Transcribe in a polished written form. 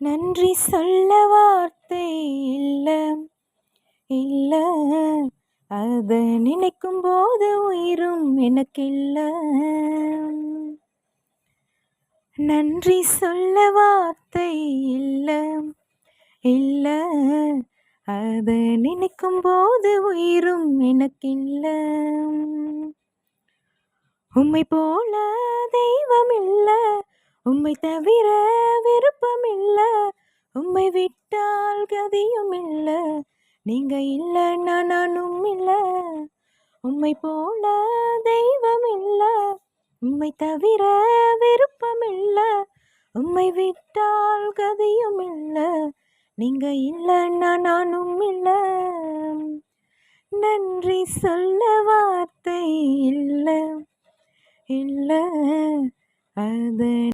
நன்றி சொல்ல வார்த்தை இல்ல இல்ல, அத நினைக்கும் போது உயிரும் எனக்கில்ல. நன்றி சொல்ல வார்த்தை இல்ல இல்ல, அத நினைக்கும் போது உயிரும் எனக்கில்ல. உம்மை போல தெய்வம் இல்ல, உம்மை தவிர விருப்பம் இல்ல, உம்மை விட்டால் கதியும் இல்ல, நீங்க இல்லைன்னா நானும் இல்ல. உம்மை போல தெய்வம் இல்ல, உம்மை தவிர விருப்பம் இல்ல, உம்மை விட்டால் கதியும் இல்ல, நீங்க இல்லைன்னா நானும் இல்ல. நன்றி சொல்ல வார்த்தை இல்ல இல்ல, அத